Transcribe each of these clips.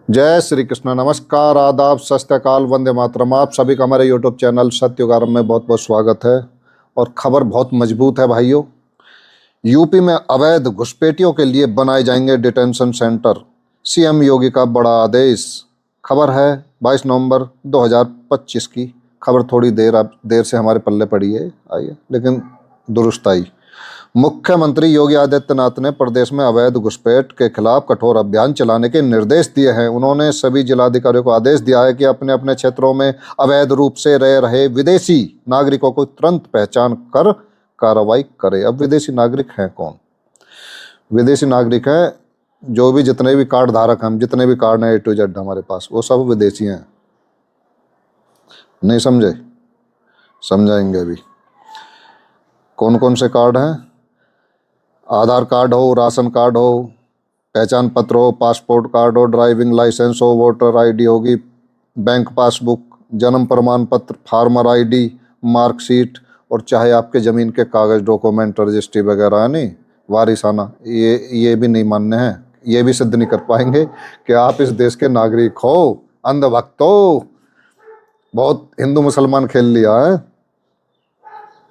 जय श्री कृष्ण। नमस्कार, आदाब, सत श्री अकाल, वंदे मातरम। आप सभी का हमारे यूट्यूब चैनल सत्ययुग आरंभ में बहुत बहुत स्वागत है। और खबर बहुत मजबूत है भाइयों। यूपी में अवैध घुसपैठियों के लिए बनाए जाएंगे डिटेंशन सेंटर, सीएम योगी का बड़ा आदेश। खबर है 22 नवंबर 2025 की। खबर थोड़ी देर से हमारे पल्ले पड़ी है, आई है, लेकिन दुरुस्त आई। मुख्यमंत्री योगी आदित्यनाथ ने प्रदेश में अवैध घुसपैठ के खिलाफ कठोर अभियान चलाने के निर्देश दिए हैं। उन्होंने सभी जिलाधिकारियों को आदेश दिया है कि अपने अपने क्षेत्रों में अवैध रूप से रह रहे विदेशी नागरिकों को तुरंत पहचान कर कार्रवाई करें। अब विदेशी नागरिक हैं कौन? विदेशी नागरिक हैं जो भी जितने भी कार्ड धारक हम, जितने भी कार्ड हैं A to Z हमारे पास, वो सब विदेशी हैं। नहीं समझे? समझाएंगे अभी। कौन कौन से कार्ड हैं? आधार कार्ड हो, राशन कार्ड हो, पहचान पत्र हो, पासपोर्ट कार्ड हो, ड्राइविंग लाइसेंस हो, वोटर आईडी होगी, बैंक पासबुक, जन्म प्रमाण पत्र, फार्मर आईडी, मार्कशीट, और चाहे आपके ज़मीन के कागज़, डॉक्यूमेंट, रजिस्ट्री वगैरह है नहीं, वारिसाना, ये भी नहीं मान्य है। ये भी सिद्ध नहीं कर पाएंगे कि आप इस देश के नागरिक हो। अंधभक्त हो। बहुत हिंदू मुसलमान खेल लिया है,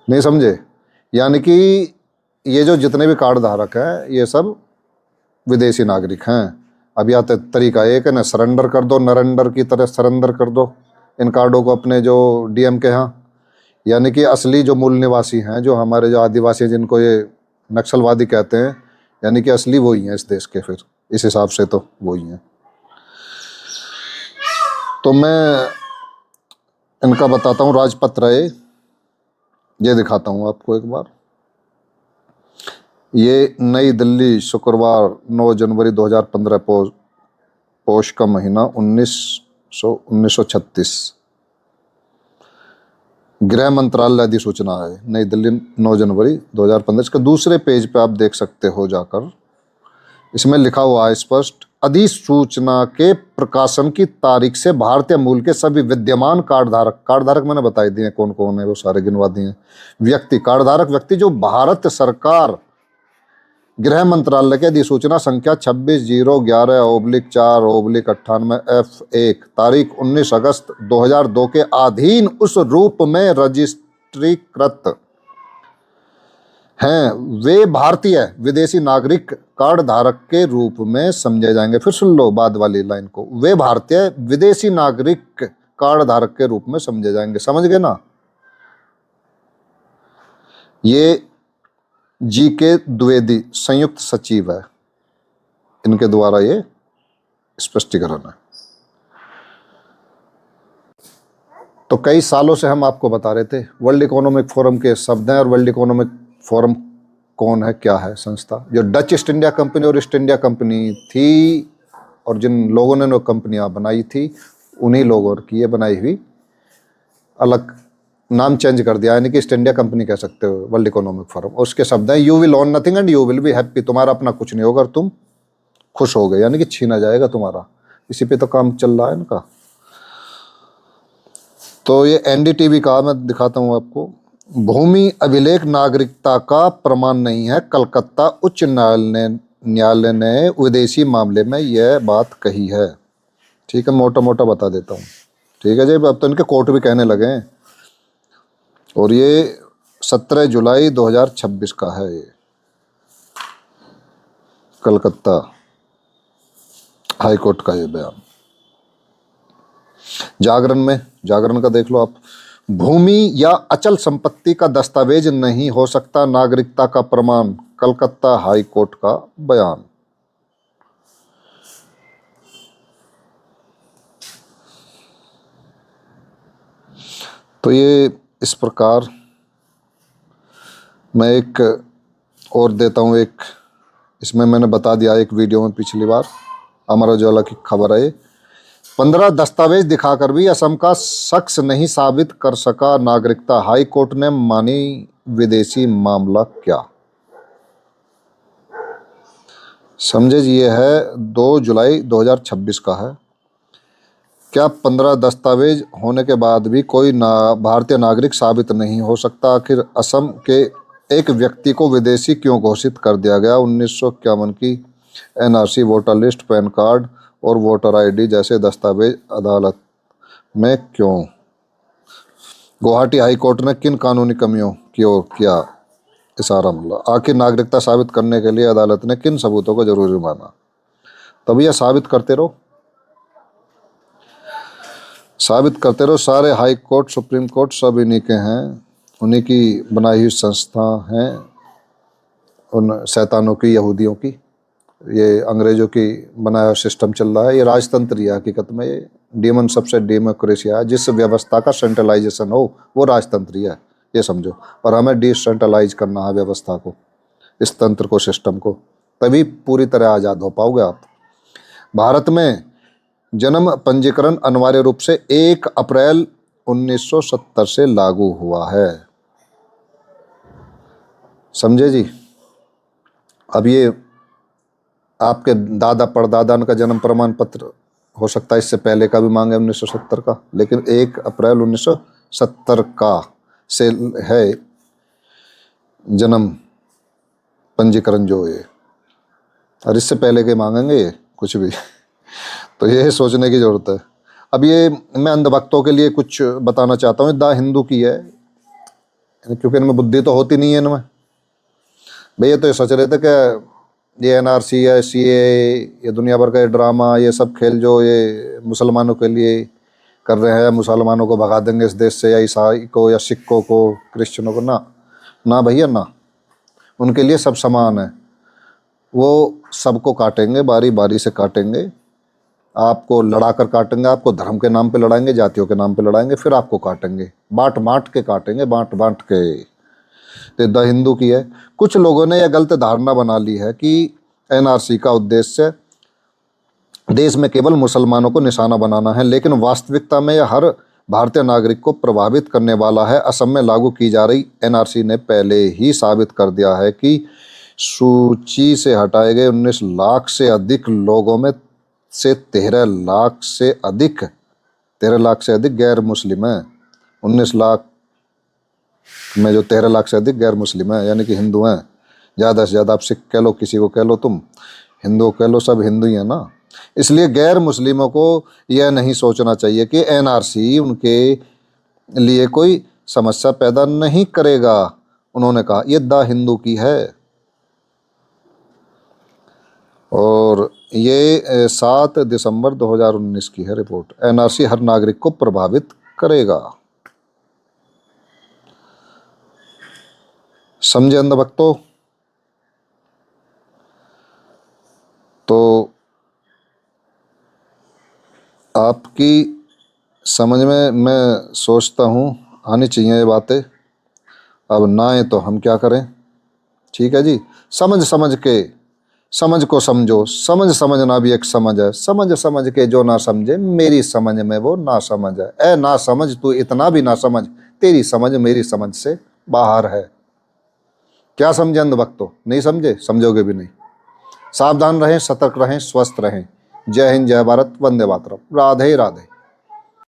नहीं समझे? यानी कि ये जो जितने भी कार्ड धारक हैं ये सब विदेशी नागरिक हैं। अब या तो तरीका एक है ना, सरेंडर कर दो, नरेंडर की तरह सरेंडर कर दो इन कार्डों को अपने जो डीएम के यहाँ। यानी कि असली जो मूल निवासी हैं, जो हमारे जो आदिवासी हैं, जिनको ये नक्सलवादी कहते हैं, यानी कि असली वही हैं इस देश के। फिर इस हिसाब से तो वही हैं। तो मैं इनका बताता हूँ राजपत्र है, ये दिखाता हूँ आपको एक बार। ये नई दिल्ली, शुक्रवार 9 जनवरी 2015, पौष का महीना 1936। गृह मंत्रालय अधिसूचना है, नई दिल्ली 9 जनवरी 2015। इसके दूसरे पेज पे आप देख सकते हो जाकर, इसमें लिखा हुआ है स्पष्ट, अधिसूचना के प्रकाशन की तारीख से भारतीय मूल के सभी विद्यमान कार्ड धारक मैंने बताई दिए कौन कौन है, वो सारे गिनवा दिए। कार्ड धारक व्यक्ति जो भारत सरकार गृह मंत्रालय के अधिसूचना संख्या 26/011/4/98 F1 तारीख 19 अगस्त 2002 के अधीन उस रूप में रजिस्ट्रीकृत हैं, वे भारतीय विदेशी नागरिक कार्ड धारक के रूप में समझे जाएंगे। फिर सुन लो बाद वाली लाइन को, वे भारतीय विदेशी नागरिक कार्ड धारक के रूप में समझे जाएंगे। समझ गए ना? ये GK द्विवेदी संयुक्त सचिव है, इनके द्वारा ये स्पष्टीकरण है। तो कई सालों से हम आपको बता रहे थे वर्ल्ड इकोनॉमिक फोरम के शब्द हैं। और वर्ल्ड इकोनॉमिक फोरम कौन है, क्या है? संस्था जो डच ईस्ट इंडिया कंपनी और ईस्ट इंडिया कंपनी थी, और जिन लोगों ने वो कंपनियां बनाई थी, उन्हीं लोगों की ये बनाई हुई, अलग नाम चेंज कर दिया, यानी कि ईस्ट इंडिया कंपनी कह सकते हो वर्ल्ड इकोनॉमिक फोरम। और उसके शब्द हैं, you will own nothing and you will be happy. तुम्हारा अपना कुछ नहीं होगा और तुम खुश हो गए, यानी कि छीना जाएगा तुम्हारा। इसी पे तो काम चल रहा है इनका। तो ये NDTV का मैं दिखाता हूँ आपको। भूमि अभिलेख नागरिकता का प्रमाण नहीं है, कलकत्ता उच्च न्यायालय ने विदेशी मामले में यह बात कही है। ठीक है, मोटा मोटा बता देता हूँ। ठीक है जी, अब तो इनके कोर्ट भी कहने लगे हैं। और ये 17 जुलाई 2026 का है, ये कलकत्ता हाई कोर्ट का ये बयान। जागरण का देख लो आप। भूमि या अचल संपत्ति का दस्तावेज नहीं हो सकता नागरिकता का प्रमाण, कलकत्ता हाई कोर्ट का बयान। तो ये इस प्रकार मैं एक और देता हूँ। एक इसमें मैंने बता दिया एक वीडियो में पिछली बार, अमर उजाला की खबर है। 15 दस्तावेज दिखाकर भी असम का शख्स नहीं साबित कर सका नागरिकता, हाई कोर्ट ने मानी विदेशी मामला क्या? समझे जी, ये है 2 जुलाई 2026 का है। क्या 15 दस्तावेज होने के बाद भी कोई भारतीय नागरिक साबित नहीं हो सकता? आखिर असम के एक व्यक्ति को विदेशी क्यों घोषित कर दिया गया? 1951 की NRC, voter list, pan card और वोटर आईडी जैसे दस्तावेज अदालत में क्यों? गुवाहाटी हाई कोर्ट ने किन कानूनी कमियों की ओर किया इशारा? मतलब आखिर नागरिकता साबित करने के लिए अदालत ने किन सबूतों को जरूरी माना? तभी यह साबित करते रहो, साबित करते रहो। सारे हाई कोर्ट, सुप्रीम कोर्ट सब इन्हीं के हैं, उन्हीं की बनाई हुई संस्था हैं, उन शैतानों की, यहूदियों की। ये अंग्रेजों की बनाया सिस्टम चल रहा है। ये राजतंत्र ही है हकीकत में। ये डीमन सबसे डेमोक्रेसी है। जिस व्यवस्था का सेंट्रलाइजेशन हो वो राजतंत्र ही है, ये समझो। और हमें डिसेंट्रलाइज करना है व्यवस्था को, इस तंत्र को, सिस्टम को, तभी पूरी तरह आज़ाद हो पाओगे आप। भारत में जन्म पंजीकरण अनिवार्य रूप से 1 अप्रैल 1970 से लागू हुआ है, समझे जी। अब ये आपके दादा परदादा का जन्म प्रमाण पत्र हो सकता है इससे पहले का भी मांगे 1970 का, लेकिन 1 अप्रैल 1970 का से है जन्म पंजीकरण जो है, और इससे पहले के मांगेंगे ये कुछ भी तो ये सोचने की जरूरत है। अब ये मैं अंधभक्तों के लिए कुछ बताना चाहता हूँ। द हिंदू की है, क्योंकि इनमें बुद्धि तो होती नहीं है इनमें। भैया तो ये सोच रहे थे कि ये एनआरसी है, सीए, ये दुनिया भर का ये ड्रामा, ये सब खेल जो ये मुसलमानों के लिए कर रहे हैं, मुसलमानों को भगा देंगे इस देश से, या ईसाई को, या सिखों को, क्रिश्चियनों को। ना ना भैया ना, उनके लिए सब समान है। वो सबको काटेंगे, बारी बारी से काटेंगे। आपको लड़ा कर काटेंगे, आपको धर्म के नाम पे लड़ाएंगे, जातियों के नाम पे लड़ाएंगे, फिर आपको काटेंगे, बांट बांट के काटेंगे, बांट बांट के। तो द हिंदू की है। कुछ लोगों ने यह गलत धारणा बना ली है कि एनआरसी का उद्देश्य देश में केवल मुसलमानों को निशाना बनाना है, लेकिन वास्तविकता में यह हर भारतीय नागरिक को प्रभावित करने वाला है। असम में लागू की जा रही एनआरसी ने पहले ही साबित कर दिया है कि सूची से हटाए गए 19 लाख से अधिक लोगों में से 13 लाख से अधिक गैर मुस्लिम हैं। 19 लाख में जो 13 लाख से अधिक गैर मुस्लिम हैं, यानी कि हिंदू हैं। ज़्यादा से ज़्यादा आप सिख कह लो, किसी को कह लो, तुम हिंदू कह लो, सब हिंदू ही है ना। इसलिए गैर मुस्लिमों को यह नहीं सोचना चाहिए कि एनआरसी उनके लिए कोई समस्या पैदा नहीं करेगा। उन्होंने कहा ये द हिंदू की है, और ये 7 दिसंबर 2019 की है रिपोर्ट। एनआरसी हर नागरिक को प्रभावित करेगा, समझे अंधभक्तों। तो आपकी समझ में मैं सोचता हूँ आनी चाहिए ये बातें। अब ना आए तो हम क्या करें, ठीक है जी। समझ समझ के समझ को समझो, समझ समझना भी एक समझ है। समझ समझ के जो ना समझे, मेरी समझ में वो ना समझ है। ए ना समझ, तू इतना भी ना समझ, तेरी समझ मेरी समझ से बाहर है। क्या समझे अंधभक्तों? नहीं समझे, समझोगे भी नहीं। सावधान रहें, सतर्क रहें, स्वस्थ रहें। जय हिंद, जय भारत, वंदे मातरम। राधे राधे।